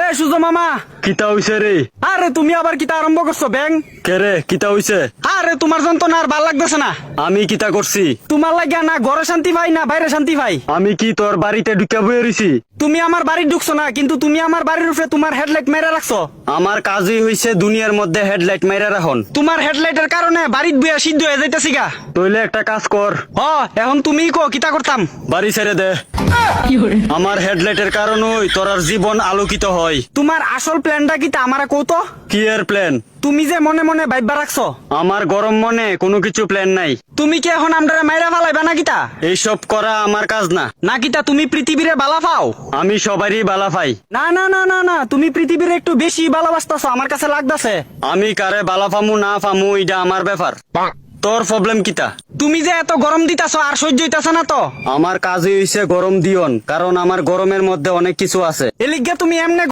এ সুজো মামা, কিতা হইছে রে? আরে তুমি আবার কিতা আরম্ভ করছো ব্যাং? কে রে, কিতা হইছে? আরে তোমার যন্ত্রণা আর ভাল লাগতেছে না। আমি কিতা করছি? তোমার লাগিয়া না ঘরে শান্তি পাই না বাইরে শান্তি পাই। আমি কি তোর বাড়িতে ঢুকে বয়ে রইছি? তুমি আমার বাড়ি ঢুকছো না, কিন্তু তুমি আমার বাড়ির উপরে তোমার হেডলাইট মেরে রাখছো। আমার কাজই হইছে দুনিয়ার মধ্যে হেডলাইট মাইরা রাখন। তোমার হেডলাইটের কারণে বাড়ির বুয়া সিদ্ধ হয়ে যাইতেছি গা। তইলে একটা কাজ কর, এখন তুমিই কো কিতা করতাম। বাড়ি ছেড়ে দে। আমার হেডলাইটের কারণেই তোর আর জীবন আলোকিত হয়। তোমার আসল প্ল্যানটা কিতা আমারে কৌতো। কি এর প্ল্যান? তুমি যে মনে মনে বাইবা রাখছো, আমার গরম মনে কোনো কিছু প্ল্যান নাই। তুমি কি এখন আমরারে মাইরা ফালাইবা না কিতা? এইসব করা আমার কাজ না। না কিতা তুমি পৃথিবীরে বালা পাও? আমি সবারই বালা পাই। না না না না না, তুমি পৃথিবীর একটু বেশি ভালোবাসতেছো আমার কাছে লাগতাছে। আমি কারে বালা পামু না পামু এটা আমার ব্যাপার। তোর প্রবলেম কিতা? তুমি যে এত গরম দিতাছো আর সহ্য হইতাছে না তো। আমার কাজই হইছে গরম দিয়ন, কারণ আমার গরমের মধ্যে অনেক কিছু আছে। এলিগা তুমি এমনে